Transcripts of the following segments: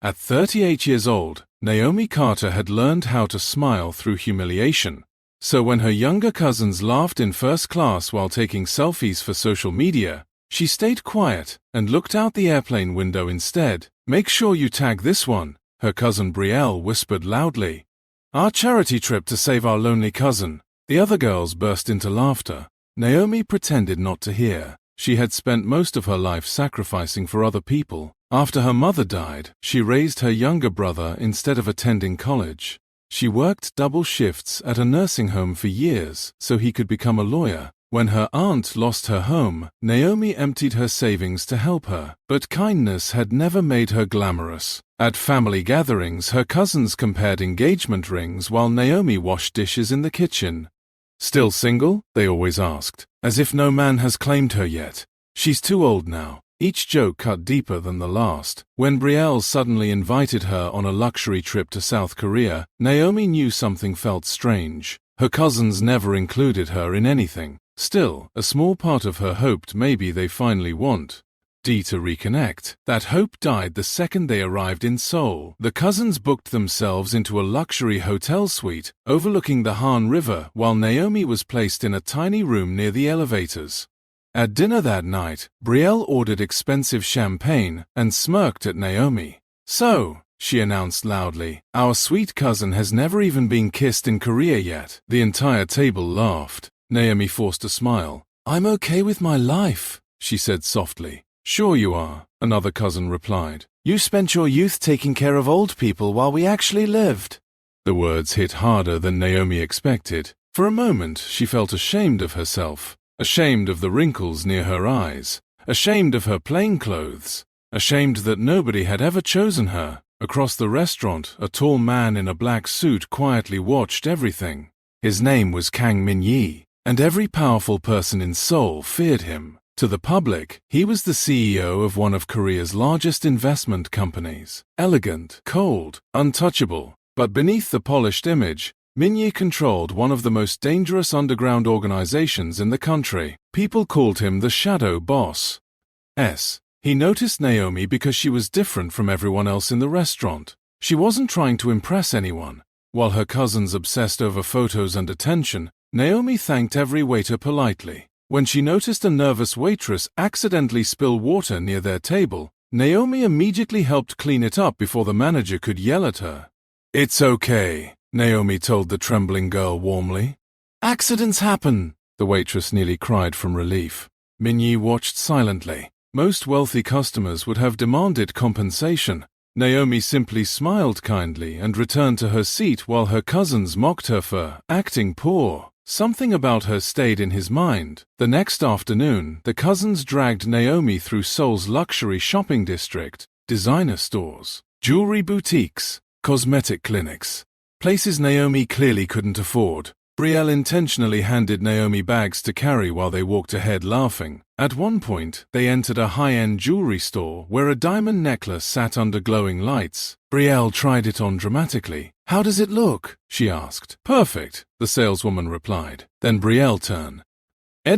At 38 years old, Naomi Carter had learned how to smile through humiliation. So when her younger cousins laughed in first class while taking selfies for social media, she stayed quiet and looked out the airplane window instead. "Make sure you tag this one," her cousin Brielle whispered loudly. "Our charity trip to save our lonely cousin." The other girls burst into laughter. Naomi pretended not to hear. She had spent most of her life sacrificing for other people. After her mother died, she raised her younger brother instead of attending college. She worked double shifts at a nursing home for years so he could become a lawyer. When her aunt lost her home, Naomi emptied her savings to help her, but kindness had never made her glamorous. At family gatherings, her cousins compared engagement rings while Naomi washed dishes in the kitchen. "Still single?" they always asked, as if no man has claimed her yet. "She's too old now." Each joke cut deeper than the last. When Brielle suddenly invited her on a luxury trip to South Korea, Naomi knew something felt strange. Her cousins never included her in anything. Still, a small part of her hoped maybe they finally want to reconnect. That hope died the second they arrived in Seoul. The cousins booked themselves into a luxury hotel suite overlooking the Han River while Naomi was placed in a tiny room near the elevators. At dinner that night, Brielle ordered expensive champagne and smirked at Naomi. "So," she announced loudly, "our sweet cousin has never even been kissed in Korea yet." The entire table laughed. Naomi forced a smile. "I'm okay with my life," she said softly. "Sure you are," another cousin replied. "You spent your youth taking care of old people while we actually lived." The words hit harder than Naomi expected. For a moment, she felt ashamed of herself. Ashamed of the wrinkles near her eyes, ashamed of her plain clothes, ashamed that nobody had ever chosen her. Across the restaurant, a tall man in a black suit quietly watched everything. His name was Kang Min-yi, and every powerful person in Seoul feared him. To the public, he was the CEO of one of Korea's largest investment companies. Elegant, cold, untouchable. But beneath the polished image, Min-yi controlled one of the most dangerous underground organizations in the country. People called him the Shadow Boss. He noticed Naomi because she was different from everyone else in the restaurant. She wasn't trying to impress anyone. While her cousins obsessed over photos and attention, Naomi thanked every waiter politely. When she noticed a nervous waitress accidentally spill water near their table, Naomi immediately helped clean it up before the manager could yell at her. "It's okay," Naomi told the trembling girl warmly. "Accidents happen," the waitress nearly cried from relief. Min-yi watched silently. Most wealthy customers would have demanded compensation. Naomi simply smiled kindly and returned to her seat while her cousins mocked her for acting poor. Something about her stayed in his mind. The next afternoon, the cousins dragged Naomi through Seoul's luxury shopping district, designer stores, jewelry boutiques, cosmetic clinics. Places Naomi clearly couldn't afford. Brielle intentionally handed Naomi bags to carry while they walked ahead laughing. At one point, they entered a high-end jewelry store where a diamond necklace sat under glowing lights. Brielle tried it on dramatically. "How does it look?" she asked. "Perfect," the saleswoman replied. Then Brielle turned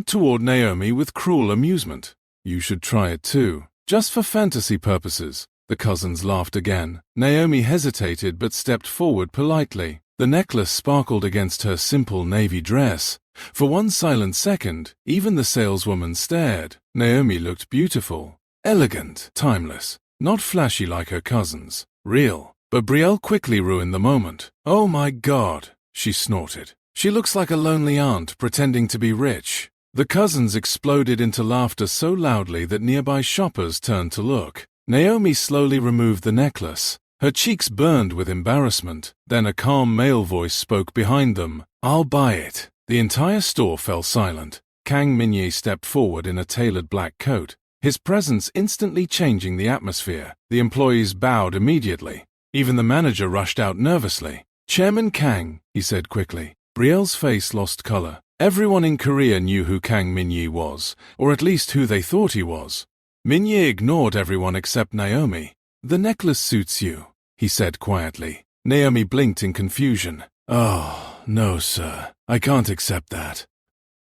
toward Naomi with cruel amusement. "You should try it too, just for fantasy purposes." The cousins laughed again. Naomi hesitated but stepped forward politely. The necklace sparkled against her simple navy dress. For one silent second, even the saleswoman stared. Naomi looked beautiful, elegant, timeless, not flashy like her cousins. Real. But Brielle quickly ruined the moment. "Oh my God," she snorted. "She looks like a lonely aunt pretending to be rich." The cousins exploded into laughter so loudly that nearby shoppers turned to look. Naomi slowly removed the necklace. Her cheeks burned with embarrassment. Then a calm male voice spoke behind them. "I'll buy it." The entire store fell silent. Kang Min-yi stepped forward in a tailored black coat, his presence instantly changing the atmosphere. The employees bowed immediately. Even the manager rushed out nervously. "Chairman Kang," he said quickly. Brielle's face lost color. Everyone in Korea knew who Kang Min-yi was, or at least who they thought he was. Min-yi ignored everyone except Naomi. "The necklace suits you," he said quietly. Naomi blinked in confusion. "Oh, no, sir. I can't accept that."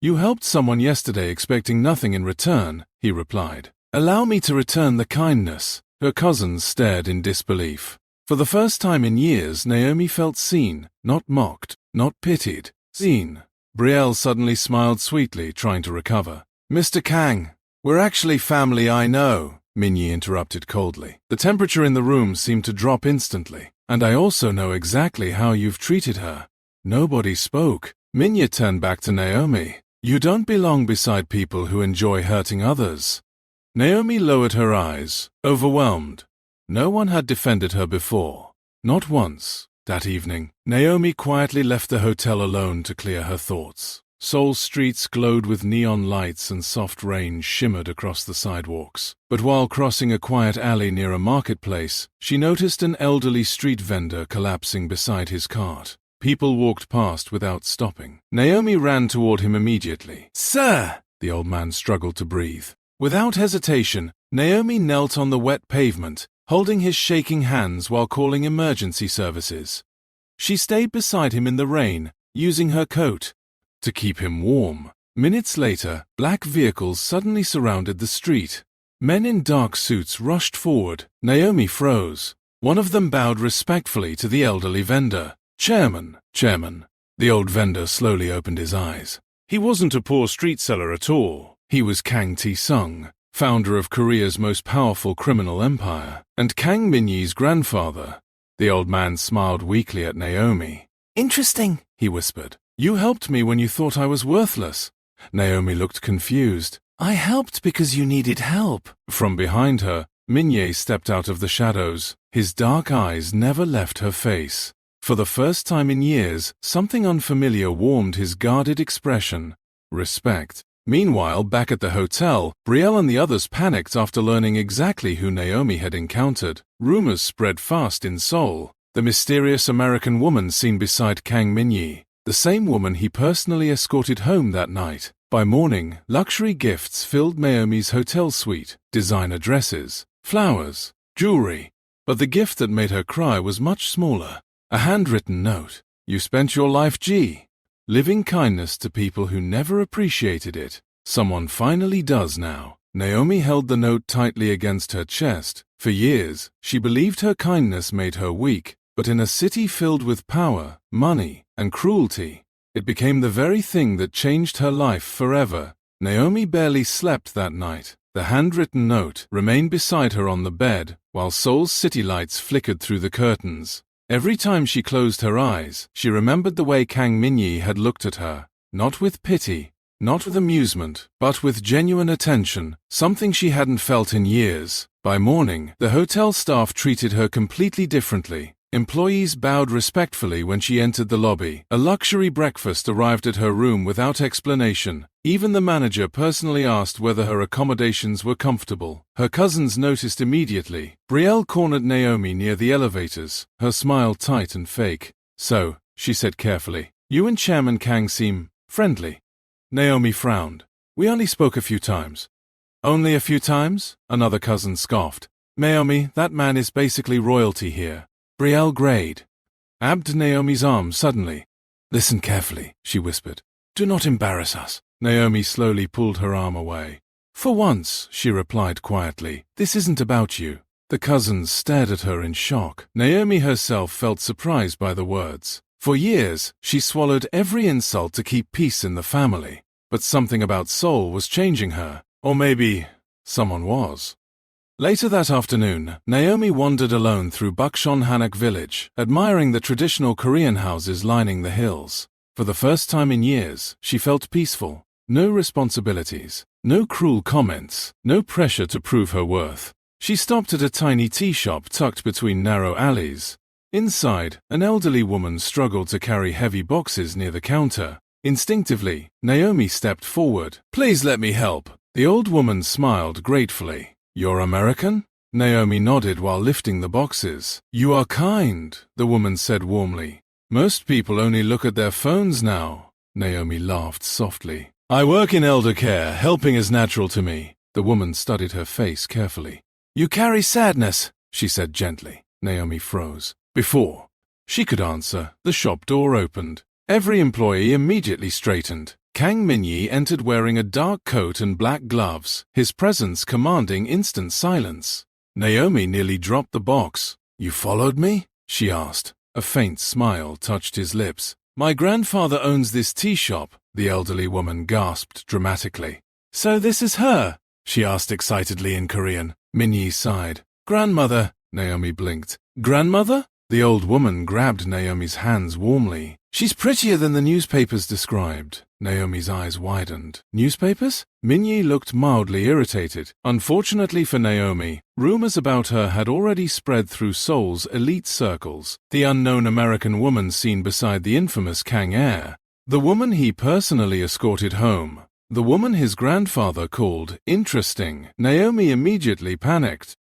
"You helped someone yesterday expecting nothing in return," he replied. "Allow me to return the kindness." Her cousins stared in disbelief. For the first time in years, Naomi felt seen, not mocked, not pitied. Seen. Brielle suddenly smiled sweetly, trying to recover. Mr. Kang, we're actually family, I know, Minyi interrupted coldly. The temperature in the room seemed to drop instantly. And I also know exactly how you've treated her. Nobody spoke. Minyi turned back to Naomi. You don't belong beside people who enjoy hurting others. Naomi lowered her eyes, overwhelmed. No one had defended her before. Not once. That evening, Naomi quietly left the hotel alone to clear her thoughts. Seoul's streets glowed with neon lights and soft rain shimmered across the sidewalks. But while crossing a quiet alley near a marketplace, she noticed an elderly street vendor collapsing beside his cart. People walked past without stopping. Naomi ran toward him immediately. Sir! The old man struggled to breathe. Without hesitation, Naomi knelt on the wet pavement, holding his shaking hands while calling emergency services. She stayed beside him in the rain, using her coat to keep him warm. Minutes later, black vehicles suddenly surrounded the street. Men in dark suits rushed forward. Naomi froze. One of them bowed respectfully to the elderly vendor. Chairman. The old vendor slowly opened his eyes. He wasn't a poor street seller at all. He was Kang Tae-sung, founder of Korea's most powerful criminal empire, and Kang Min-yee's grandfather. The old man smiled weakly at Naomi. Interesting, he whispered. You helped me when you thought I was worthless. Naomi looked confused. I helped because you needed help. From behind her, Min-ye stepped out of the shadows. His dark eyes never left her face. For the first time in years, something unfamiliar warmed his guarded expression. Respect. Meanwhile, back at the hotel, Brielle and the others panicked after learning exactly who Naomi had encountered. Rumors spread fast in Seoul. The mysterious American woman seen beside Kang Min-ye. The same woman he personally escorted home that night. By morning, luxury gifts filled Naomi's hotel suite, designer dresses, flowers, jewelry. But the gift that made her cry was much smaller. A handwritten note. You spent your life, living kindness to people who never appreciated it. Someone finally does now. Naomi held the note tightly against her chest. For years, she believed her kindness made her weak. But in a city filled with power, money, and cruelty, it became the very thing that changed her life forever. Naomi barely slept that night. The handwritten note remained beside her on the bed, while Seoul's city lights flickered through the curtains. Every time she closed her eyes, she remembered the way Kang Min-ye had looked at her, not with pity, not with amusement, but with genuine attention, something she hadn't felt in years. By morning, the hotel staff treated her completely differently. Employees bowed respectfully when she entered the lobby. A luxury breakfast arrived at her room without explanation. Even the manager personally asked whether her accommodations were comfortable. Her cousins noticed immediately. Brielle cornered Naomi near the elevators, her smile tight and fake. So, she said carefully, you and Chairman Kang seem friendly. Naomi frowned. We only spoke a few times. Only a few times? Another cousin scoffed. Naomi, that man is basically royalty here. Brielle grayed, grabbed Naomi's arm suddenly. Listen carefully, she whispered. Do not embarrass us. Naomi slowly pulled her arm away. For once, she replied quietly, this isn't about you. The cousins stared at her in shock. Naomi herself felt surprised by the words. For years, she swallowed every insult to keep peace in the family. But something about Seoul was changing her. Or maybe someone was. Later that afternoon, Naomi wandered alone through Bukchon-Hanak village, admiring the traditional Korean houses lining the hills. For the first time in years, she felt peaceful. No responsibilities, no cruel comments, no pressure to prove her worth. She stopped at a tiny tea shop tucked between narrow alleys. Inside, an elderly woman struggled to carry heavy boxes near the counter. Instinctively, Naomi stepped forward. Please let me help. The old woman smiled gratefully. You're American? Naomi nodded while lifting the boxes. You are kind, the woman said warmly. Most people only look at their phones now. Naomi laughed softly. I work in elder care, helping is natural to me. The woman studied her face carefully. You carry sadness, she said gently. Naomi froze. Before she could answer, the shop door opened. Every employee immediately straightened. Kang Min-ye entered wearing a dark coat and black gloves, his presence commanding instant silence. Naomi nearly dropped the box. "You followed me?" she asked. A faint smile touched his lips. "My grandfather owns this tea shop," the elderly woman gasped dramatically. "So this is her?" she asked excitedly in Korean. Minyi sighed. "Grandmother," Naomi blinked. "Grandmother?" The old woman grabbed Naomi's hands warmly. "She's prettier than the newspapers described." Naomi's eyes widened. "Newspapers?" Minyi looked mildly irritated. Unfortunately for Naomi, rumors about her had already spread through Seoul's elite circles. The unknown American woman seen beside the infamous Kang heir. The woman he personally escorted home. The woman his grandfather called interesting. Naomi immediately panicked.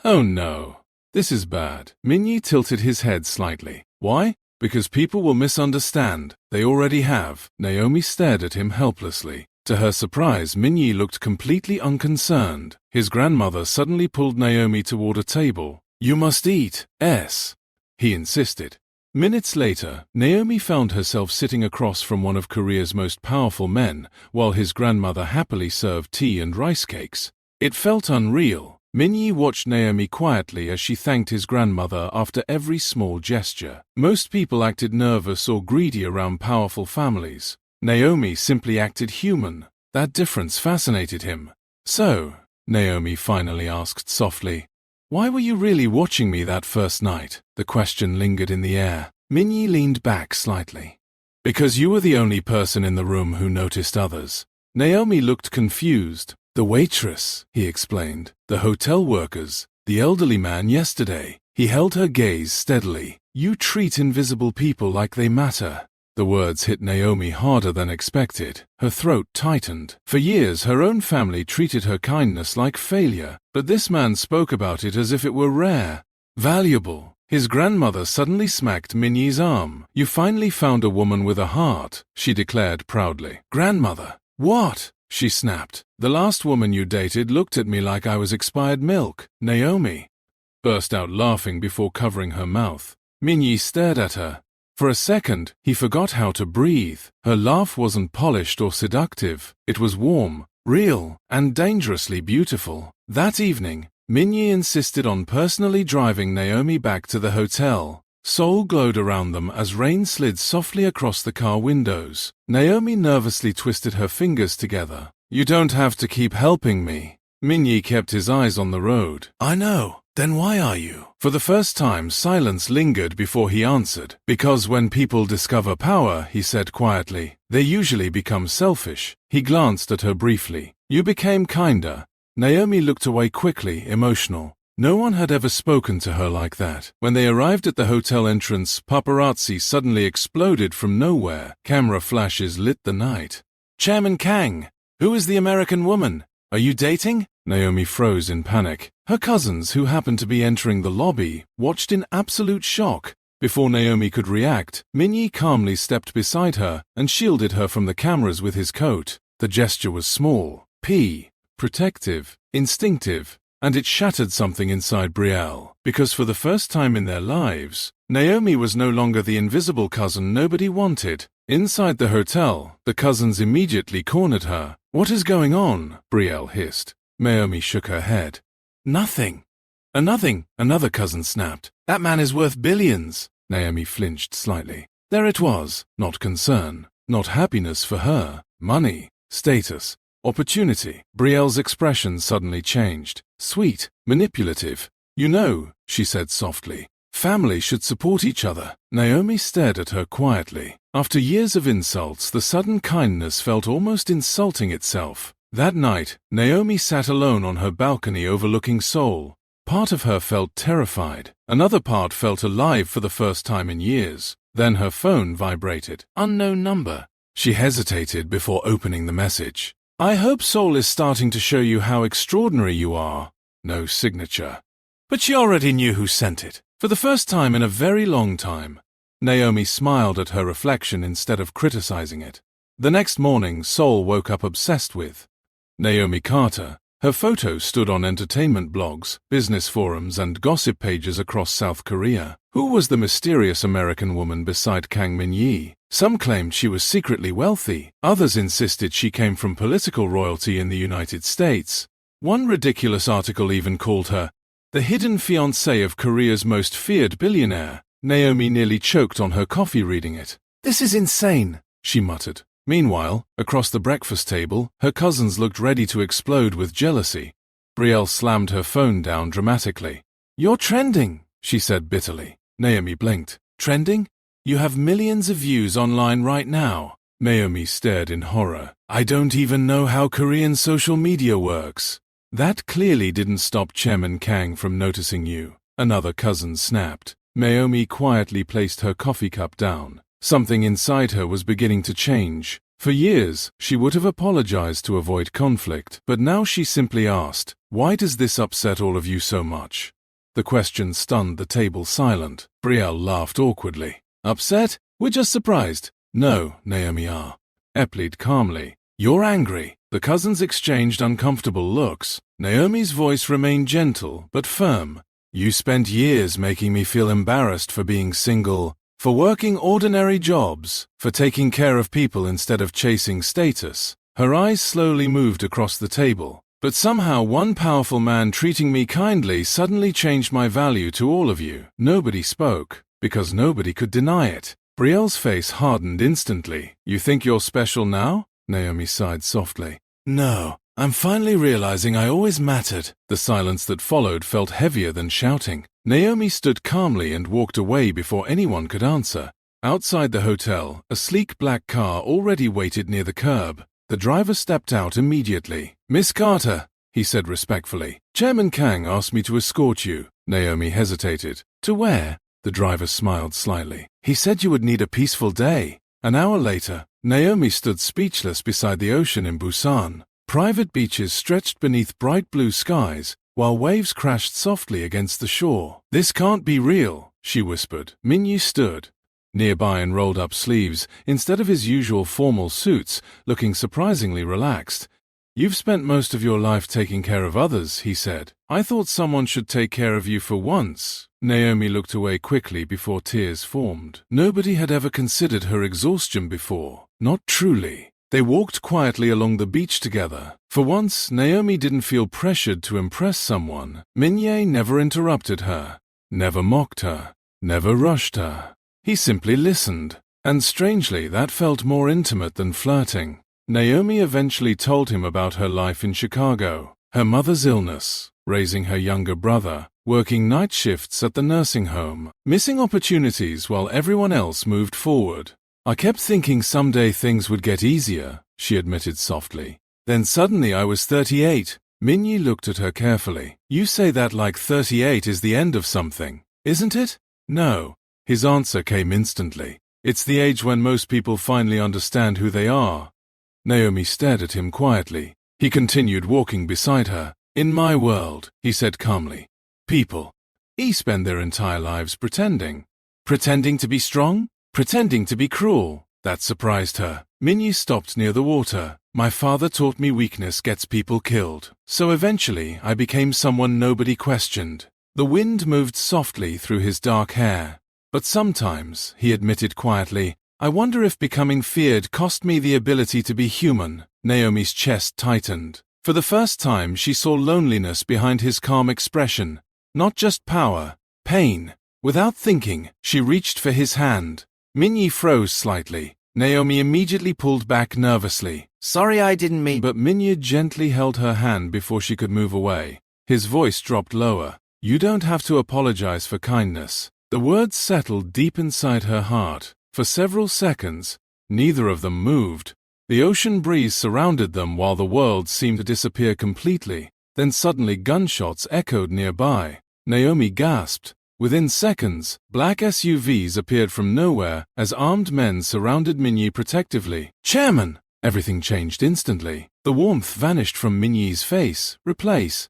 "Oh no. This is bad." Minyi tilted his head slightly. "Why?" "Because people will misunderstand. They already have." Naomi stared at him helplessly. To her surprise, Minyi looked completely unconcerned. His grandmother suddenly pulled Naomi toward a table. "You must eat, he insisted. Minutes later, Naomi found herself sitting across from one of Korea's most powerful men, while his grandmother happily served tea and rice cakes. It felt unreal. Minyi watched Naomi quietly as she thanked his grandmother after every small gesture. Most people acted nervous or greedy around powerful families. Naomi simply acted human. That difference fascinated him. "So," Naomi finally asked softly, "why were you really watching me that first night?" The question lingered in the air. Minyi leaned back slightly. "Because you were the only person in the room who noticed others." Naomi looked confused. "The waitress," he explained, "the hotel workers, the elderly man yesterday." He held her gaze steadily. "You treat invisible people like they matter." The words hit Naomi harder than expected. Her throat tightened. For years, her own family treated her kindness like failure, but this man spoke about it as if it were rare, valuable. His grandmother suddenly smacked Minyi's arm. "You finally found a woman with a heart," she declared proudly. "Grandmother." "What?" she snapped. "The last woman you dated looked at me like I was expired milk." Naomi burst out laughing before covering her mouth. Minyi stared at her. For a second, he forgot how to breathe. Her laugh wasn't polished or seductive. It was warm, real, and dangerously beautiful. That evening, Minyi insisted on personally driving Naomi back to the hotel. Seoul glowed around them as rain slid softly across the car windows. Naomi nervously twisted her fingers together. "You don't have to keep helping me." Minyi kept his eyes on the road. "I know. Then why are you?" For the first time, silence lingered before he answered. "Because when people discover power," he said quietly, "they usually become selfish." He glanced at her briefly. "You became kinder." Naomi looked away quickly, emotional. No one had ever spoken to her like that. When they arrived at the hotel entrance, paparazzi suddenly exploded from nowhere. Camera flashes lit the night. "Chairman Kang, who is the American woman? Are you dating?" Naomi froze in panic. Her cousins, who happened to be entering the lobby, watched in absolute shock. Before Naomi could react, Minyi calmly stepped beside her and shielded her from the cameras with his coat. The gesture was small, protective, instinctive, and it shattered something inside Brielle, because for the first time in their lives, Naomi was no longer the invisible cousin nobody wanted. Inside the hotel, the cousins immediately cornered her. "What is going on?" Brielle hissed. Naomi shook her head. "Nothing." "Nothing," another cousin snapped. "That man is worth billions." Naomi flinched slightly. There it was, not concern, not happiness for her, money, status, opportunity. Brielle's expression suddenly changed. Sweet, manipulative. "You know," she said softly, "family should support each other." Naomi stared at her quietly. After years of insults, the sudden kindness felt almost insulting itself. That night, Naomi sat alone on her balcony overlooking Seoul. Part of her felt terrified. Another part felt alive for the first time in years. Then her phone vibrated. Unknown number. She hesitated before opening the message. "I hope Seoul is starting to show you how extraordinary you are." No signature. But she already knew who sent it. For the first time in a very long time, Naomi smiled at her reflection instead of criticizing it. The next morning, Seoul woke up obsessed with Naomi Carter. Her photos stood on entertainment blogs, business forums, and gossip pages across South Korea. Who was the mysterious American woman beside Kang Min-yi? Some claimed she was secretly wealthy. Others insisted she came from political royalty in the United States. One ridiculous article even called her The hidden fiancé of Korea's most feared billionaire. Naomi nearly choked on her coffee reading it. "This is insane," she muttered. Meanwhile, across the breakfast table, her cousins looked ready to explode with jealousy. Brielle slammed her phone down dramatically. "You're trending," she said bitterly. Naomi blinked. "Trending? You have millions of views online right now." Naomi stared in horror. "I don't even know how Korean social media works." "That clearly didn't stop Chairman Kang from noticing you," another cousin snapped. Naomi quietly placed her coffee cup down. Something inside her was beginning to change. For years, she would have apologized to avoid conflict, but now she simply asked, "Why does this upset all of you so much?" The question stunned the table silent. Brielle laughed awkwardly. "Upset? We're just surprised." "No, Naomi replied calmly. "You're angry." The cousins exchanged uncomfortable looks. Naomi's voice remained gentle but firm. "You spent years making me feel embarrassed for being single, for working ordinary jobs, for taking care of people instead of chasing status." Her eyes slowly moved across the table. "But somehow one powerful man treating me kindly suddenly changed my value to all of you." Nobody spoke, because nobody could deny it. Brielle's face hardened instantly. "You think you're special now?" Naomi sighed softly. "No, I'm finally realizing I always mattered." The silence that followed felt heavier than shouting. Naomi stood calmly and walked away before anyone could answer. Outside the hotel, a sleek black car already waited near the curb. The driver stepped out immediately. "Miss Carter," he said respectfully, "Chairman Kang asked me to escort you." Naomi hesitated. "To where?" The driver smiled slightly. "He said you would need a peaceful day." An hour later, Naomi stood speechless beside the ocean in Busan. Private beaches stretched beneath bright blue skies, while waves crashed softly against the shore. "This can't be real," she whispered. Minyu stood nearby and rolled up sleeves, instead of his usual formal suits, looking surprisingly relaxed. "You've spent most of your life taking care of others," he said. "I thought someone should take care of you for once." Naomi looked away quickly before tears formed. Nobody had ever considered her exhaustion before. Not truly. They walked quietly along the beach together. For once, Naomi didn't feel pressured to impress someone. Minye never interrupted her, never mocked her, never rushed her. He simply listened. And strangely, that felt more intimate than flirting. Naomi eventually told him about her life in Chicago, her mother's illness, raising her younger brother, working night shifts at the nursing home, missing opportunities while everyone else moved forward. "I kept thinking someday things would get easier," she admitted softly. "Then suddenly I was 38. Minyi looked at her carefully. "You say that like 38 is the end of something, isn't it?" "No." His answer came instantly. "It's the age when most people finally understand who they are." Naomi stared at him quietly. He continued walking beside her. "In my world," he said calmly, "people spend their entire lives pretending. Pretending to be strong, pretending to be cruel." That surprised her. Minyi stopped near the water. "My father taught me weakness gets people killed. So eventually I became someone nobody questioned." The wind moved softly through his dark hair. "But sometimes," he admitted quietly, "I wonder if becoming feared cost me the ability to be human." Naomi's chest tightened. For the first time, she saw loneliness behind his calm expression. Not just power, pain. Without thinking, she reached for his hand. Minyi froze slightly. Naomi immediately pulled back nervously. "Sorry, I didn't mean..." But Minyi gently held her hand before she could move away. His voice dropped lower. "You don't have to apologize for kindness." The words settled deep inside her heart. For several seconds, neither of them moved. The ocean breeze surrounded them while the world seemed to disappear completely. Then suddenly gunshots echoed nearby. Naomi gasped. Within seconds, black SUVs appeared from nowhere as armed men surrounded Minyi protectively. "Chairman!" Everything changed instantly. The warmth vanished from Minyi's face, replaced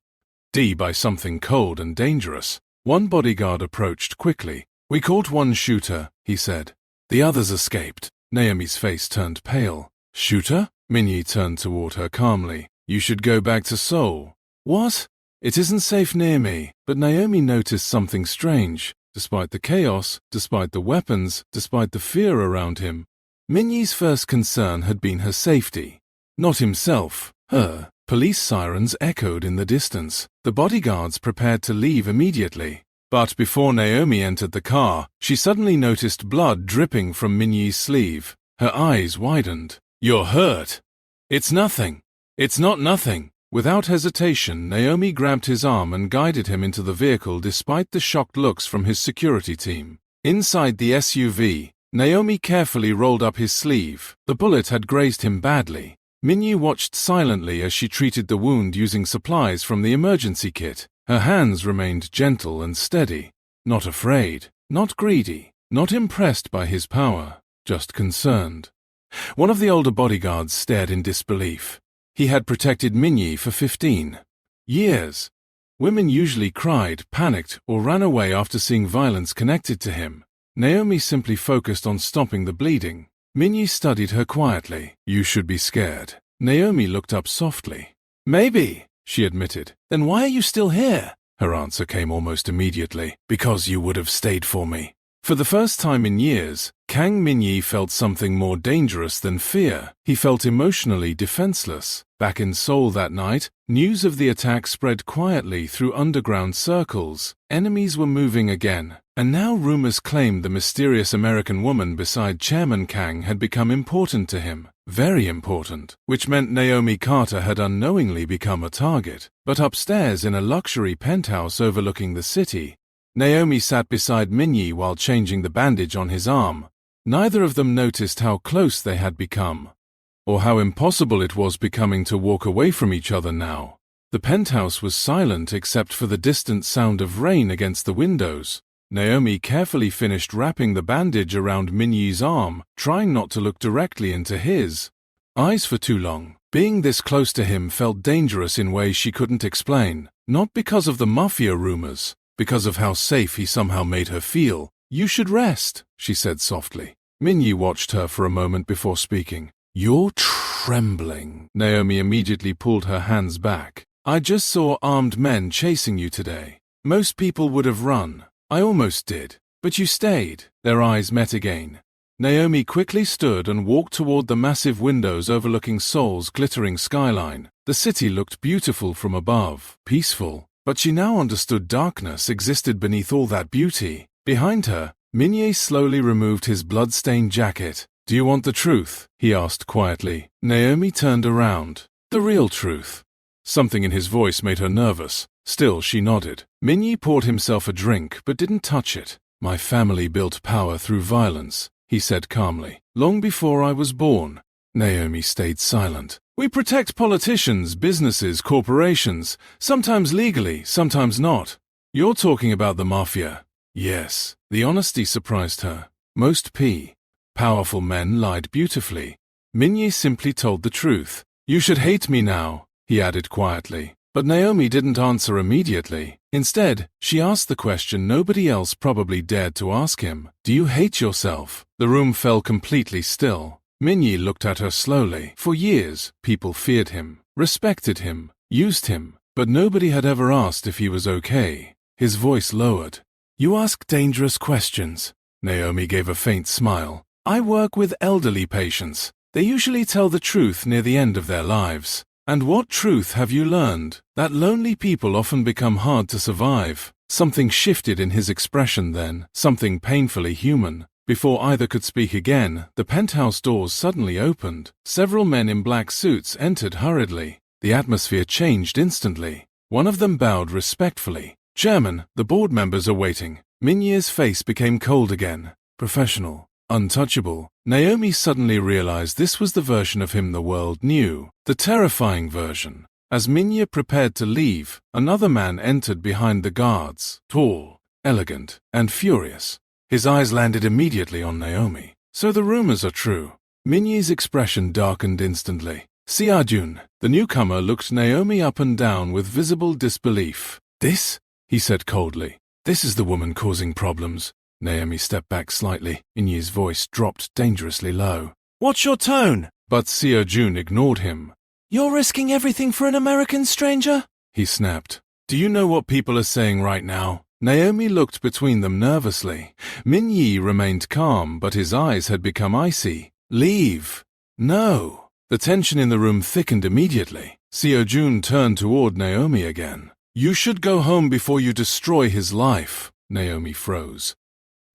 by something cold and dangerous. One bodyguard approached quickly. "We caught one shooter," he said. "The others escaped." Naomi's face turned pale. "Shooter?" Minyi turned toward her calmly. "You should go back to Seoul." "What?" "It isn't safe near me." But Naomi noticed something strange. Despite the chaos, despite the weapons, despite the fear around him, Minyi's first concern had been her safety. Not himself, her. Police sirens echoed in the distance. The bodyguards prepared to leave immediately. But before Naomi entered the car, she suddenly noticed blood dripping from Minyi's sleeve. Her eyes widened. "You're hurt." "It's nothing." "It's not nothing." Without hesitation, Naomi grabbed his arm and guided him into the vehicle despite the shocked looks from his security team. Inside the SUV, Naomi carefully rolled up his sleeve. The bullet had grazed him badly. Minyi watched silently as she treated the wound using supplies from the emergency kit. Her hands remained gentle and steady, not afraid, not greedy, not impressed by his power, just concerned. One of the older bodyguards stared in disbelief. He had protected Minyi for 15 years. Women usually cried, panicked, or ran away after seeing violence connected to him. Naomi simply focused on stopping the bleeding. Minyi studied her quietly. "You should be scared." Naomi looked up softly. "Maybe," she admitted. "Then why are you still here?" Her answer came almost immediately. "Because you would have stayed for me." For the first time in years, Kang Minyi felt something more dangerous than fear. He felt emotionally defenseless. Back in Seoul that night, news of the attack spread quietly through underground circles. Enemies were moving again, and now rumors claimed the mysterious American woman beside Chairman Kang had become important to him. Very important, which meant Naomi Carter had unknowingly become a target. But upstairs in a luxury penthouse overlooking the city, Naomi sat beside Minyi while changing the bandage on his arm. Neither of them noticed how close they had become, or how impossible it was becoming to walk away from each other now. The penthouse was silent except for the distant sound of rain against the windows. Naomi carefully finished wrapping the bandage around Minyi's arm, trying not to look directly into his eyes for too long. Being this close to him felt dangerous in ways she couldn't explain, not because of the Mafia rumors, because of how safe he somehow made her feel. "You should rest," she said softly. Minyi watched her for a moment before speaking. "You're trembling." Naomi immediately pulled her hands back. "I just saw armed men chasing you today. Most people would have run. I almost did. But you stayed." Their eyes met again. Naomi quickly stood and walked toward the massive windows overlooking Seoul's glittering skyline. The city looked beautiful from above, peaceful. But she now understood darkness existed beneath all that beauty. Behind her, Minyi slowly removed his blood-stained jacket. "Do you want the truth?" he asked quietly. Naomi turned around. "The real truth." Something in his voice made her nervous. Still, she nodded. Minyi poured himself a drink but didn't touch it. "My family built power through violence," he said calmly. "Long before I was born." Naomi stayed silent. "We protect politicians, businesses, corporations, sometimes legally, sometimes not." "You're talking about the Mafia." "Yes." The honesty surprised her. Most powerful men lied beautifully. Minyi simply told the truth. "You should hate me now," he added quietly. But Naomi didn't answer immediately. Instead, she asked the question nobody else probably dared to ask him. "Do you hate yourself?" The room fell completely still. Minyi looked at her slowly. For years, people feared him, respected him, used him, but nobody had ever asked if he was okay. His voice lowered. "You ask dangerous questions." Naomi gave a faint smile. "I work with elderly patients. They usually tell the truth near the end of their lives." "And what truth have you learned?" "That lonely people often become hard to survive." Something shifted in his expression then, something painfully human. Before either could speak again, the penthouse doors suddenly opened. Several men in black suits entered hurriedly. The atmosphere changed instantly. One of them bowed respectfully. "Chairman, the board members are waiting." Minyi's face became cold again. Professional, untouchable. Naomi suddenly realized this was the version of him the world knew. The terrifying version. As Minyi prepared to leave, another man entered behind the guards. Tall, elegant, and furious. His eyes landed immediately on Naomi. "So the rumors are true." Minyi's expression darkened instantly. "Seojun." The newcomer looked Naomi up and down with visible disbelief. "This?" he said coldly. "This is the woman causing problems." Naomi stepped back slightly. Minyi's voice dropped dangerously low. "What's your tone?" But Seojun ignored him. "You're risking everything for an American stranger?" he snapped. "Do you know what people are saying right now?" Naomi looked between them nervously. Minyi remained calm, but his eyes had become icy. "Leave." "No." The tension in the room thickened immediately. Seo-jun turned toward Naomi again. You should go home before you destroy his life. Naomi froze.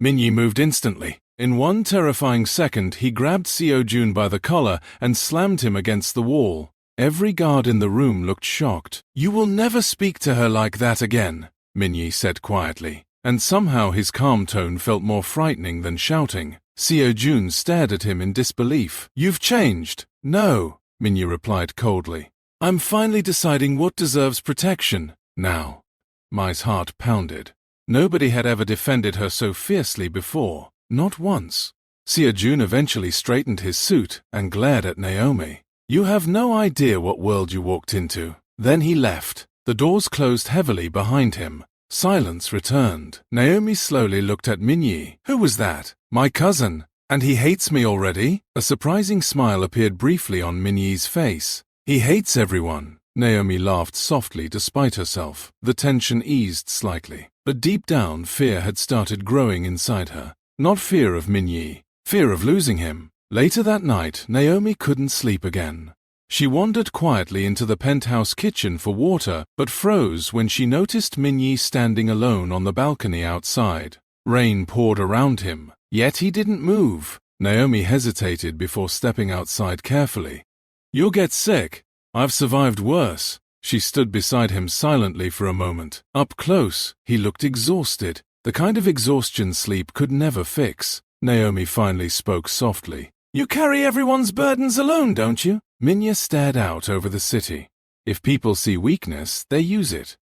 Min-yi moved instantly. In one terrifying second, he grabbed Seo-jun by the collar and slammed him against the wall. Every guard in the room looked shocked. You will never speak to her like that again, Min-yi said quietly, and somehow his calm tone felt more frightening than shouting. Seo-jun stared at him in disbelief. You've changed. No, Min-yi replied coldly. I'm finally deciding what deserves protection. Now. Mai's heart pounded. Nobody had ever defended her so fiercely before. Not once. Seo-jun eventually straightened his suit and glared at Naomi. You have no idea what world you walked into. Then he left. The doors closed heavily behind him. Silence returned. Naomi slowly looked at Min-yi. Who was that? My cousin. And he hates me already? A surprising smile appeared briefly on Min-yi's face. He hates everyone. Naomi laughed softly despite herself. The tension eased slightly. But deep down, fear had started growing inside her. Not fear of Min-yi. Fear of losing him. Later that night, Naomi couldn't sleep again. She wandered quietly into the penthouse kitchen for water, but froze when she noticed Min-yi standing alone on the balcony outside. Rain poured around him, yet he didn't move. Naomi hesitated before stepping outside carefully. You'll get sick. I've survived worse. She stood beside him silently for a moment. Up close, he looked exhausted, the kind of exhaustion sleep could never fix. Naomi finally spoke softly. You carry everyone's burdens alone, don't you? Min-yi stared out over the city. If people see weakness, they use it.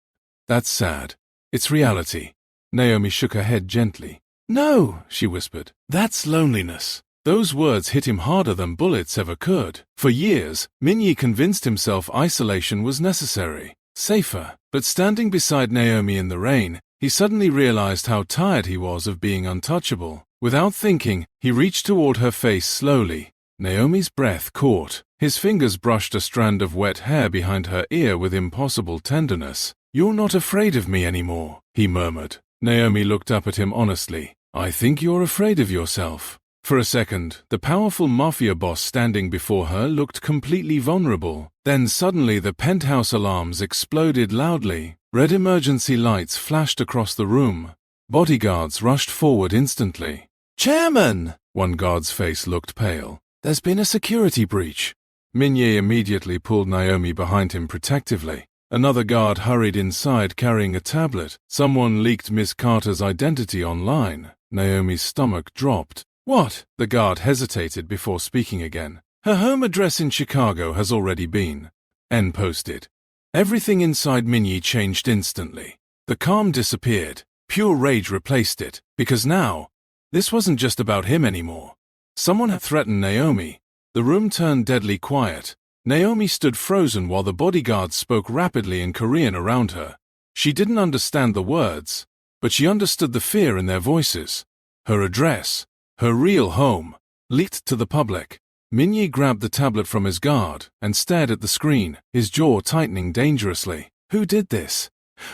That's sad. It's reality. Naomi shook her head gently. No, she whispered. That's loneliness. Those words hit him harder than bullets ever could. For years, Min-yi convinced himself isolation was necessary, safer. But standing beside Naomi in the rain, he suddenly realized how tired he was of being untouchable. Without thinking, he reached toward her face slowly. Naomi's breath caught. His fingers brushed a strand of wet hair behind her ear with impossible tenderness. You're not afraid of me anymore, he murmured. Naomi looked up at him honestly. I think you're afraid of yourself. For a second, the powerful Mafia boss standing before her looked completely vulnerable. Then suddenly the penthouse alarms exploded loudly. Red emergency lights flashed across the room. Bodyguards rushed forward instantly. Chairman! One guard's face looked pale. There's been a security breach. Min-yi immediately pulled Naomi behind him protectively. Another guard hurried inside carrying a tablet. Someone leaked Miss Carter's identity online. Naomi's stomach dropped. What? The guard hesitated before speaking again. Her home address in Chicago has already been. N posted. Everything inside Min-yi changed instantly. The calm disappeared. Pure rage replaced it. Because now, this wasn't just about him anymore. Someone had threatened Naomi. The room turned deadly quiet. Naomi stood frozen while the bodyguards spoke rapidly in Korean around her. She didn't understand the words, but she understood the fear in their voices. Her address, her real home, leaked to the public. Min-yi grabbed the tablet from his guard and stared at the screen, his jaw tightening dangerously. Who did this?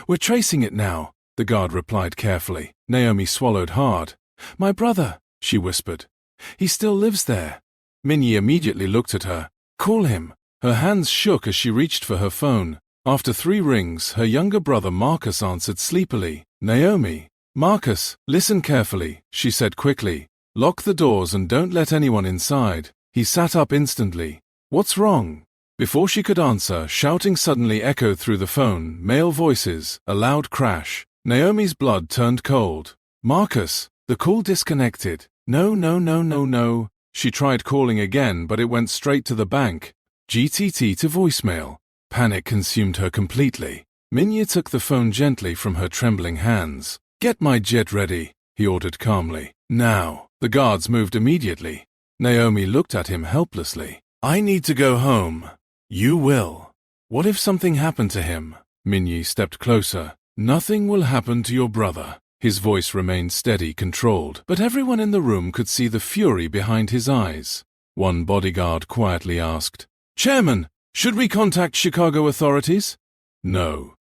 We're tracing it now, the guard replied carefully. Naomi swallowed hard. My brother, she whispered. He still lives there. Min-yi immediately looked at her. Call him. Her hands shook as she reached for her phone. After 3 rings, her younger brother Marcus answered sleepily. Naomi. Marcus, listen carefully, she said quickly. Lock the doors and don't let anyone inside. He sat up instantly. What's wrong? Before she could answer, shouting suddenly echoed through the phone, male voices, a loud crash. Naomi's blood turned cold. Marcus, the call disconnected. No. She tried calling again, but it went straight to the bank. GTT to voicemail. Panic consumed her completely. Min-yi took the phone gently from her trembling hands. Get my jet ready, he ordered calmly. Now. The guards moved immediately. Naomi looked at him helplessly. I need to go home. You will. What if something happened to him? Min-yi stepped closer. Nothing will happen to your brother. His voice remained steady, controlled, but everyone in the room could see the fury behind his eyes. One bodyguard quietly asked, Chairman, should we contact Chicago authorities? No.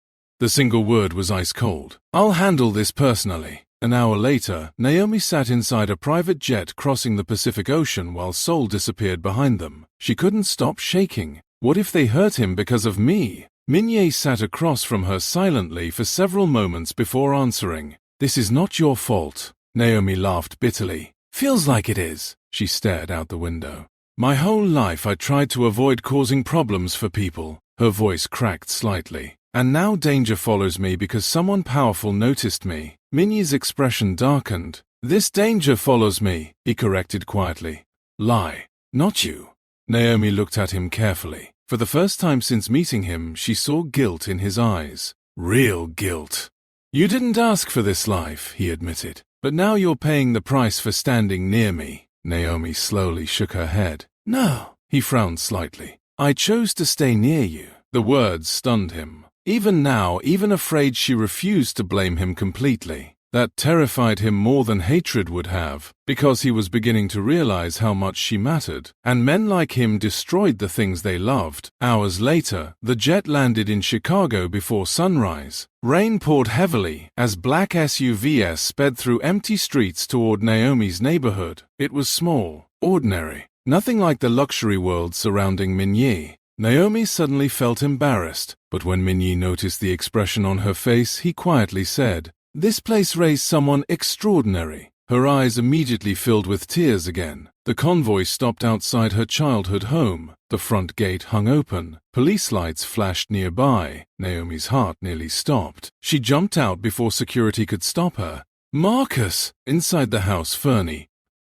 The single word was ice cold. I'll handle this personally. An hour later, Naomi sat inside a private jet crossing the Pacific Ocean while Seoul disappeared behind them. She couldn't stop shaking. What if they hurt him because of me? Minye sat across from her silently for several moments before answering. This is not your fault. Naomi laughed bitterly. Feels like it is. She stared out the window. My whole life I tried to avoid causing problems for people. Her voice cracked slightly. And now danger follows me because someone powerful noticed me. Minnie's expression darkened. This danger follows me, he corrected quietly. Lie. Not you. Naomi looked at him carefully. For the first time since meeting him, she saw guilt in his eyes. Real guilt. You didn't ask for this life, he admitted. But now you're paying the price for standing near me. Naomi slowly shook her head. No, he frowned slightly. I chose to stay near you. The words stunned him. Even now, even afraid, she refused to blame him completely. That terrified him more than hatred would have, because he was beginning to realize how much she mattered, and men like him destroyed the things they loved. Hours later, the jet landed in Chicago before sunrise. Rain poured heavily as black SUVs sped through empty streets toward Naomi's neighborhood. It was small, ordinary, nothing like the luxury world surrounding Minye. Naomi suddenly felt embarrassed, but when Minye noticed the expression on her face, he quietly said, This place raised someone extraordinary. Her eyes immediately filled with tears again. The convoy stopped outside her childhood home. The front gate hung open. Police lights flashed nearby. Naomi's heart nearly stopped. She jumped out before security could stop her. Marcus! Inside the house, Fernie.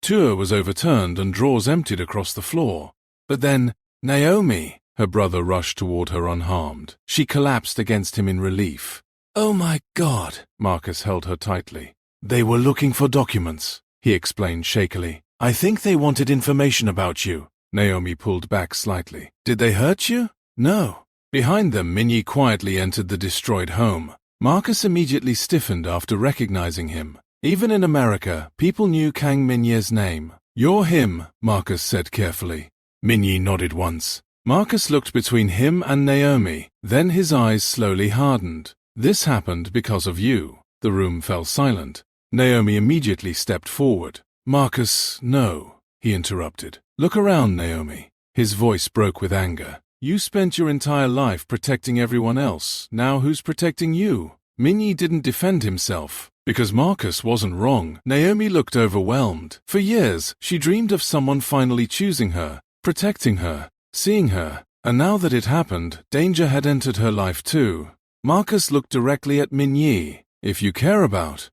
Tour was overturned and drawers emptied across the floor. But then, Naomi! Her brother rushed toward her unharmed. She collapsed against him in relief. Oh my God! Marcus held her tightly. They were looking for documents, he explained shakily. I think they wanted information about you. Naomi pulled back slightly. Did they hurt you? No. Behind them, Minnie quietly entered the destroyed home. Marcus immediately stiffened after recognizing him. Even in America, people knew Kang Minye's name. You're him, Marcus said carefully. Minye nodded once. Marcus looked between him and Naomi. Then his eyes slowly hardened. This happened because of you. The room fell silent. Naomi immediately stepped forward. Marcus, no, he interrupted. Look around, Naomi. His voice broke with anger. You spent your entire life protecting everyone else. Now who's protecting you? Minye didn't defend himself. Because Marcus wasn't wrong. Naomi looked overwhelmed. For years, she dreamed of someone finally choosing her, protecting her, seeing her. And now that it happened, danger had entered her life too. Marcus looked directly at Minye. If you care about...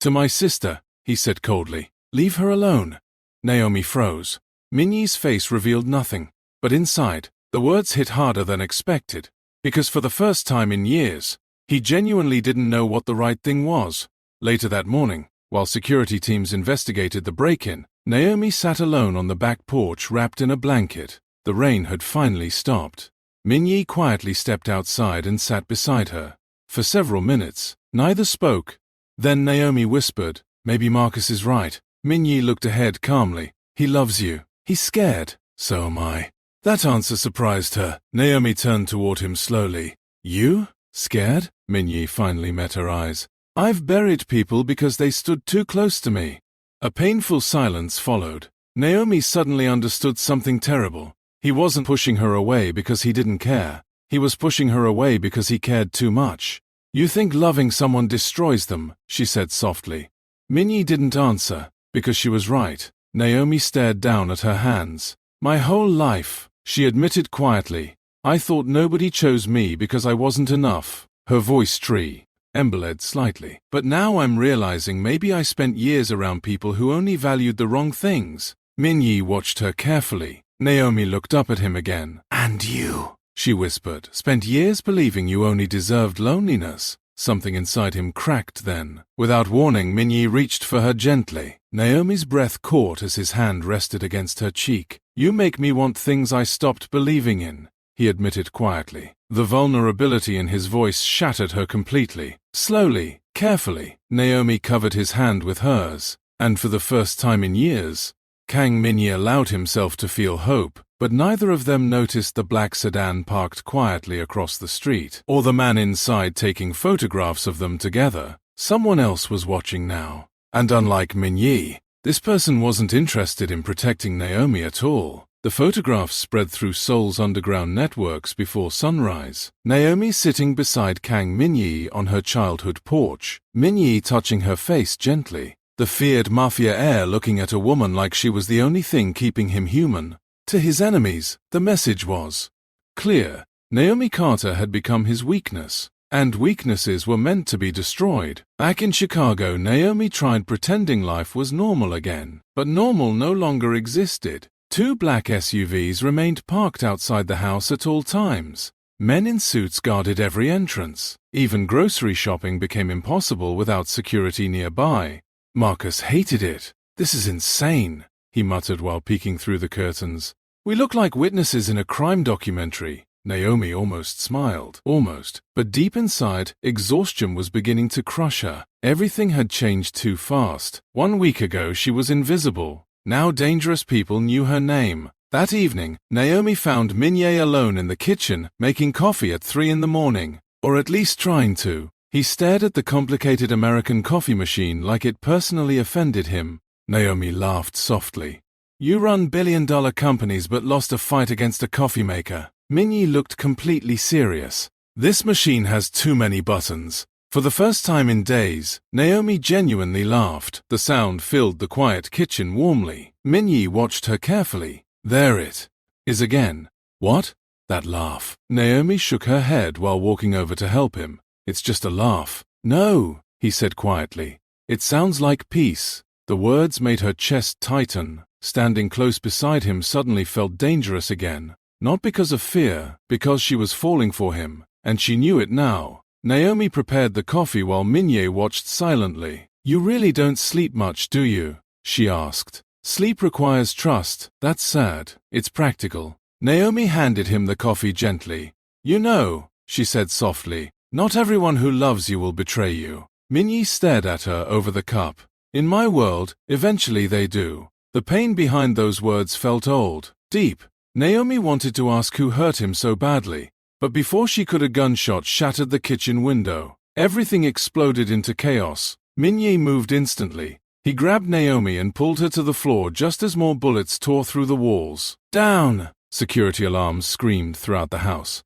To my sister, he said coldly. Leave her alone. Naomi froze. Minye's face revealed nothing. But inside, the words hit harder than expected. Because for the first time in years, he genuinely didn't know what the right thing was. Later that morning, while security teams investigated the break-in, Naomi sat alone on the back porch wrapped in a blanket. The rain had finally stopped. Minye quietly stepped outside and sat beside her. For several minutes, neither spoke. Then Naomi whispered, Maybe Marcus is right. Minye looked ahead calmly. He loves you. He's scared. So am I. That answer surprised her. Naomi turned toward him slowly. You? Scared? Minye finally met her eyes. I've buried people because they stood too close to me. A painful silence followed. Naomi suddenly understood something terrible. He wasn't pushing her away because he didn't care. He was pushing her away because he cared too much. You think loving someone destroys them, she said softly. Minye didn't answer, because she was right. Naomi stared down at her hands. My whole life, she admitted quietly. I thought nobody chose me because I wasn't enough. Her voice trembled slightly. But now I'm realizing maybe I spent years around people who only valued the wrong things. Minye watched her carefully. Naomi looked up at him again. And you, she whispered, spent years believing you only deserved loneliness. Something inside him cracked then. Without warning, Minye reached for her gently. Naomi's breath caught as his hand rested against her cheek. You make me want things I stopped believing in, he admitted quietly. The vulnerability in his voice shattered her completely. Slowly, carefully, Naomi covered his hand with hers. And for the first time in years, Kang Minye allowed himself to feel hope. But neither of them noticed the black sedan parked quietly across the street, or the man inside taking photographs of them together. Someone else was watching now. And unlike Minye, this person wasn't interested in protecting Naomi at all. The photographs spread through Seoul's underground networks before sunrise. Naomi sitting beside Kang Minyi on her childhood porch, Minyi touching her face gently. The feared Mafia heir looking at a woman like she was the only thing keeping him human. To his enemies, the message was clear. Naomi Carter had become his weakness, and weaknesses were meant to be destroyed. Back in Chicago, Naomi tried pretending life was normal again, but normal no longer existed. 2 black SUVs remained parked outside the house at all times. Men in suits guarded every entrance. Even grocery shopping became impossible without security nearby. Marcus hated it. "This is insane," he muttered while peeking through the curtains. "We look like witnesses in a crime documentary." Naomi almost smiled. Almost. But deep inside, exhaustion was beginning to crush her. Everything had changed too fast. 1 week ago, she was invisible. Now dangerous people knew her name. That evening, Naomi found Minye alone in the kitchen, making coffee at 3 in the morning. Or at least trying to. He stared at the complicated American coffee machine like it personally offended him. Naomi laughed softly. "You run billion-dollar companies but lost a fight against a coffee maker." Minyi looked completely serious. "This machine has too many buttons." For the first time in days, Naomi genuinely laughed. The sound filled the quiet kitchen warmly. Minyi watched her carefully. "There it is again." "What?" "That laugh." Naomi shook her head while walking over to help him. "It's just a laugh." "No," he said quietly. "It sounds like peace." The words made her chest tighten. Standing close beside him suddenly felt dangerous again. Not because of fear, because she was falling for him, and she knew it now. Naomi prepared the coffee while Minye watched silently. "You really don't sleep much, do you?" she asked. "Sleep requires trust. That's sad. It's practical." Naomi handed him the coffee gently. "You know," she said softly, "not everyone who loves you will betray you." Minyi stared at her over the cup. "In my world, eventually they do." The pain behind those words felt old, deep. Naomi wanted to ask who hurt him so badly, but before she could, a gunshot shattered the kitchen window. Everything exploded into chaos. Minye moved instantly. He grabbed Naomi and pulled her to the floor just as more bullets tore through the walls. "Down!" Security alarms screamed throughout the house.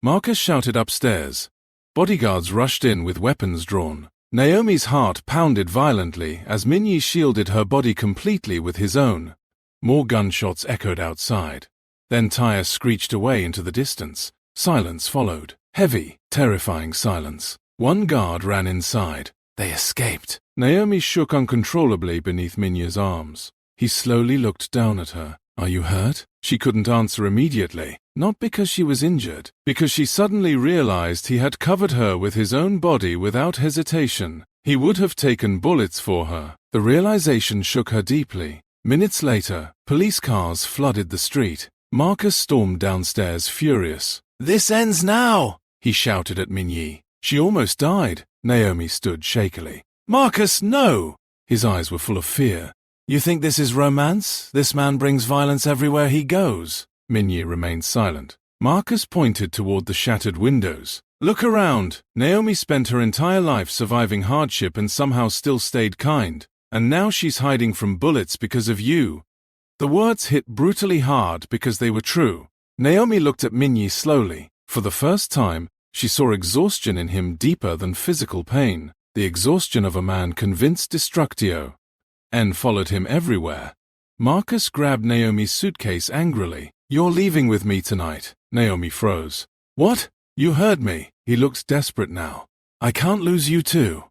Marcus shouted upstairs. Bodyguards rushed in with weapons drawn. Naomi's heart pounded violently as Minyi shielded her body completely with his own. More gunshots echoed outside. Then tires screeched away into the distance. Silence followed. Heavy, terrifying silence. One guard ran inside. They escaped. Naomi shook uncontrollably beneath Minya's arms. He slowly looked down at her. "Are you hurt?" She couldn't answer immediately. Not because she was injured, because she suddenly realized he had covered her with his own body without hesitation. He would have taken bullets for her. The realization shook her deeply. Minutes later, police cars flooded the street. Marcus stormed downstairs furious. "This ends now!" he shouted at Minyi. She almost died. Naomi stood shakily. "Marcus, no!" His eyes were full of fear. "You think this is romance? This man brings violence everywhere he goes." Minyi remained silent. Marcus pointed toward the shattered windows. "Look around. Naomi spent her entire life surviving hardship and somehow still stayed kind. And now she's hiding from bullets because of you." The words hit brutally hard because they were true. Naomi looked at Minyi slowly. For the first time, she saw exhaustion in him deeper than physical pain. The exhaustion of a man convinced destructio. And followed him everywhere. Marcus grabbed Naomi's suitcase angrily. "You're leaving with me tonight." Naomi froze. "What? You heard me." He looked desperate now. "I can't lose you too."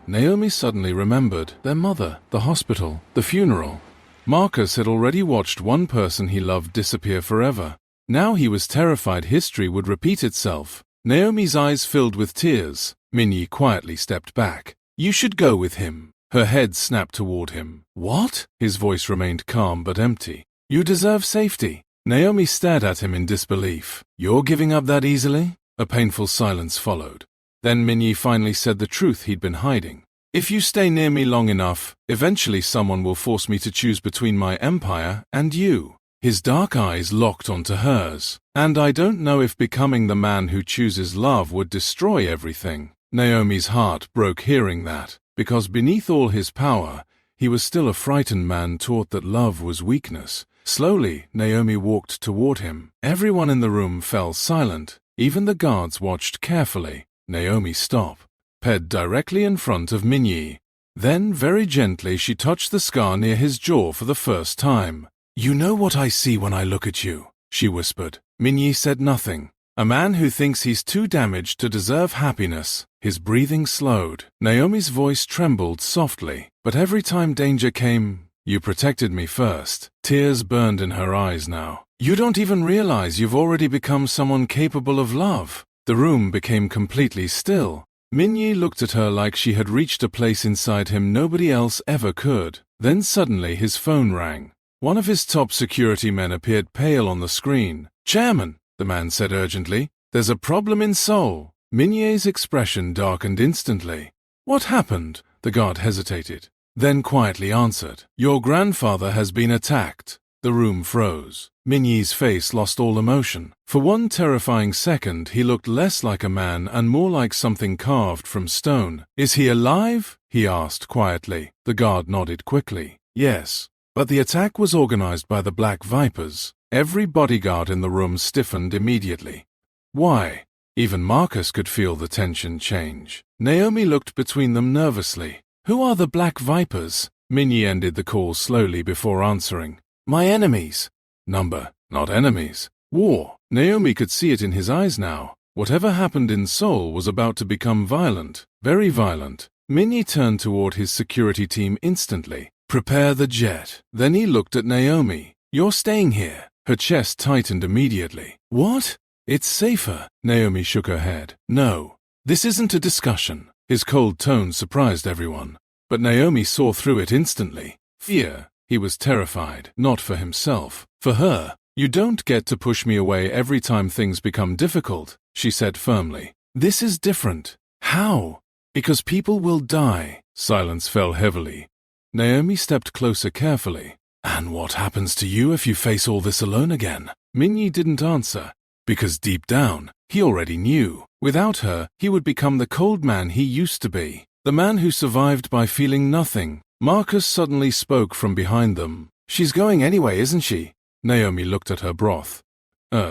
Naomi suddenly remembered their mother, the hospital, the funeral. Marcus had already watched one person he loved disappear forever. Now he was terrified history would repeat itself. Naomi's eyes filled with tears. Minyi quietly stepped back. "You should go with him." Her head snapped toward him. "What?" His voice remained calm but empty. "You deserve safety." Naomi stared at him in disbelief. "You're giving up that easily?" A painful silence followed. Then Minyi finally said the truth he'd been hiding. "If you stay near me long enough, eventually someone will force me to choose between my empire and you." His dark eyes locked onto hers. "And I don't know if becoming the man who chooses love would destroy everything." Naomi's heart broke hearing that, because beneath all his power, he was still a frightened man taught that love was weakness, Slowly, Naomi walked toward him. Everyone in the room fell silent. Even the guards watched carefully. Naomi stopped, peered directly in front of Minyi. Then, very gently, she touched the scar near his jaw for the first time. "You know what I see when I look at you," she whispered. Minyi said nothing. A man who thinks he's too damaged to deserve happiness. His breathing slowed. Naomi's voice trembled softly, but every time danger came, "You protected me first." Tears burned in her eyes now. "You don't even realize you've already become someone capable of love." The room became completely still. Minyi looked at her like she had reached a place inside him nobody else ever could. Then suddenly his phone rang. One of his top security men appeared pale on the screen. "Chairman," the man said urgently, "there's a problem in Seoul." Minye's expression darkened instantly. "What happened?" The guard hesitated, then quietly answered, "Your grandfather has been attacked." The room froze. Minyi's face lost all emotion. For one terrifying second, he looked less like a man and more like something carved from stone. "Is he alive?" he asked quietly. The guard nodded quickly. "Yes. But the attack was organized by the Black Vipers." Every bodyguard in the room stiffened immediately. "Why?" Even Marcus could feel the tension change. Naomi looked between them nervously. "Who are the Black Vipers?" Minyi ended the call slowly before answering. "My enemies." "Number, not enemies. War." Naomi could see it in his eyes now. Whatever happened in Seoul was about to become violent, very violent. Minyi turned toward his security team instantly. "Prepare the jet." Then he looked at Naomi. "You're staying here." Her chest tightened immediately. "What?" "It's safer." Naomi shook her head. "No. This isn't a discussion." His cold tone surprised everyone. But Naomi saw through it instantly. Fear. He was terrified, not for himself, for her. "You don't get to push me away every time things become difficult," she said firmly. "This is different." "How?" "Because people will die." Silence fell heavily. Naomi stepped closer carefully. "And what happens to you if you face all this alone again?" Minyi didn't answer, because deep down, he already knew. Without her, he would become the cold man he used to be, the man who survived by feeling nothing. Marcus suddenly spoke from behind them. "She's going anyway, isn't she?" Naomi looked at her broth.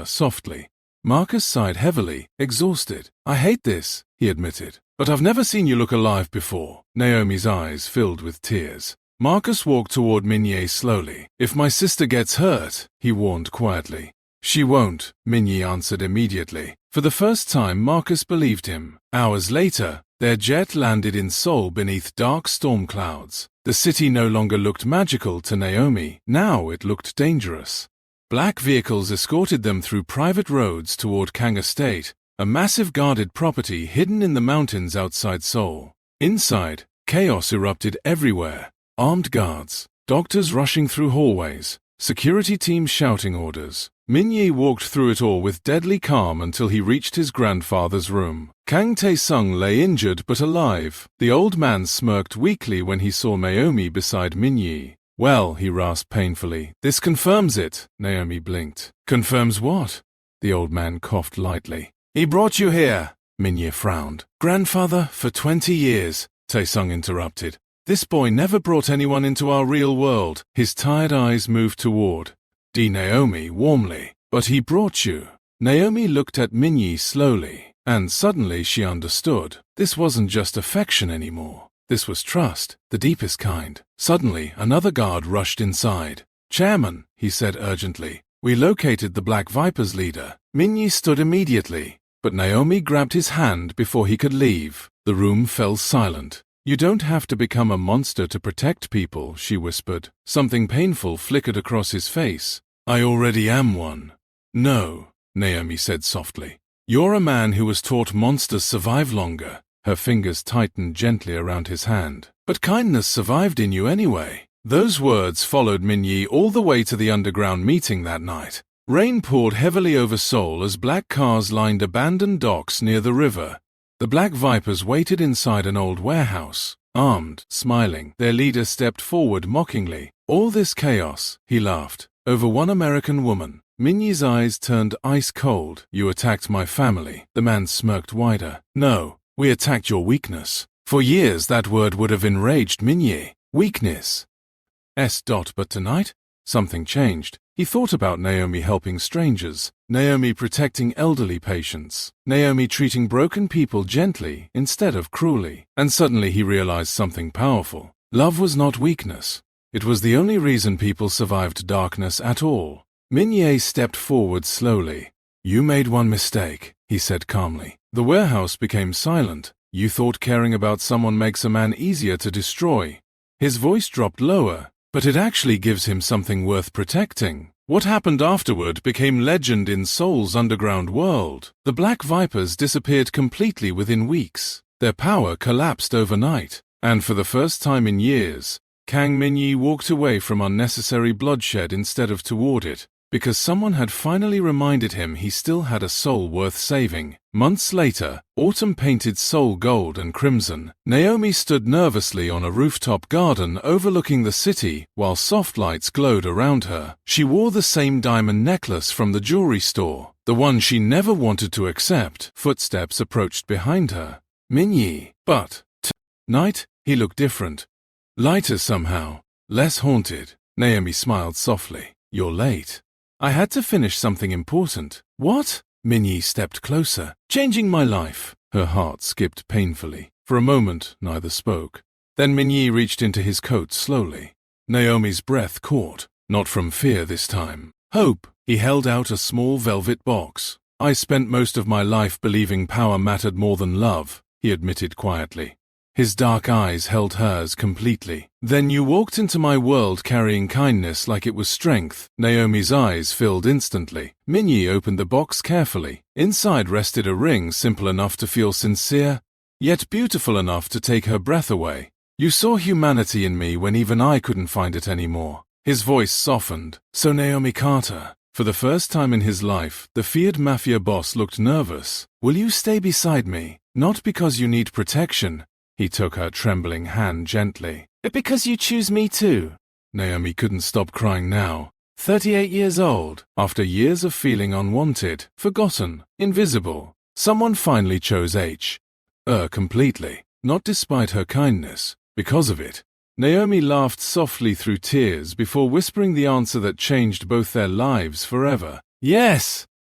Softly. Marcus sighed heavily, exhausted. "I hate this," he admitted. "But I've never seen you look alive before." Naomi's eyes filled with tears. Marcus walked toward Minyi slowly. "If my sister gets hurt," he warned quietly. "She won't," Minyi answered immediately. For the first time, Marcus believed him. Hours later, their jet landed in Seoul beneath dark storm clouds. The city no longer looked magical to Naomi. Now it looked dangerous. Black vehicles escorted them through private roads toward Kang Estate, a massive guarded property hidden in the mountains outside Seoul. Inside, chaos erupted everywhere. Armed guards, doctors rushing through hallways, security teams shouting orders. Minyi walked through it all with deadly calm until he reached his grandfather's room. Kang Tae-sung lay injured but alive. The old man smirked weakly when he saw Naomi beside Minyi. "Well," he rasped painfully, "this confirms it." Naomi blinked. "Confirms what?" The old man coughed lightly. "He brought you here." Minyi frowned. "Grandfather, for 20 years, Tae-sung interrupted. "This boy never brought anyone into our real world." His tired eyes moved toward Naomi warmly. "But he brought you." Naomi looked at Minyi slowly, and suddenly she understood. This wasn't just affection anymore. This was trust, the deepest kind. Suddenly, another guard rushed inside. "Chairman," he said urgently, "we located the Black Viper's leader." Minyi stood immediately, but Naomi grabbed his hand before he could leave. The room fell silent. "You don't have to become a monster to protect people," she whispered. Something painful flickered across his face. "I already am one." "No," Naomi said softly. "You're a man who was taught monsters survive longer." Her fingers tightened gently around his hand. "But kindness survived in you anyway." Those words followed Minyi all the way to the underground meeting that night. Rain poured heavily over Seoul as black cars lined abandoned docks near the river. The Black Vipers waited inside an old warehouse. Armed, smiling, their leader stepped forward mockingly. "All this chaos," he laughed, "over one American woman." Minyi's eyes turned ice cold. "You attacked my family." The man smirked wider. "No, we attacked your weakness." For years that word would have enraged Minyi. Weakness. But tonight, something changed. He thought about Naomi helping strangers, Naomi protecting elderly patients, Naomi treating broken people gently instead of cruelly. And suddenly he realized something powerful. Love was not weakness. It was the only reason people survived darkness at all. Minye stepped forward slowly. "You made one mistake," he said calmly. The warehouse became silent. "You thought caring about someone makes a man easier to destroy." His voice dropped lower, "But it actually gives him something worth protecting." What happened afterward became legend in Seoul's underground world. The Black Vipers disappeared completely within weeks. Their power collapsed overnight. And for the first time in years, Kang Minyi walked away from unnecessary bloodshed instead of toward it, because someone had finally reminded him he still had a soul worth saving. Months later, autumn painted Seoul gold and crimson. Naomi stood nervously on a rooftop garden overlooking the city while soft lights glowed around her. She wore the same diamond necklace from the jewelry store, the one she never wanted to accept. Footsteps approached behind her. Minyi. But tonight, he looked different. Lighter somehow, less haunted. Naomi smiled softly. "You're late. I had to finish something important." "What?" Minyi stepped closer. "Changing my life." Her heart skipped painfully. For a moment, neither spoke. Then Minyi reached into his coat slowly. Naomi's breath caught, not from fear this time. Hope. He held out a small velvet box. "I spent most of my life believing power mattered more than love," he admitted quietly. His dark eyes held hers completely. "Then you walked into my world carrying kindness like it was strength." Naomi's eyes filled instantly. Minyi opened the box carefully. Inside rested a ring simple enough to feel sincere, yet beautiful enough to take her breath away. "You saw humanity in me when even I couldn't find it anymore." His voice softened. "So Naomi Carter." For the first time in his life, the feared Mafia boss looked nervous. "Will you stay beside me? Not because you need protection." He took her trembling hand gently. "But because you choose me too." Naomi couldn't stop crying now. 38 years old, after years of feeling unwanted, forgotten, invisible, someone finally chose completely. Not despite her kindness, because of it. Naomi laughed softly through tears before whispering the answer that changed both their lives forever. "Yes!"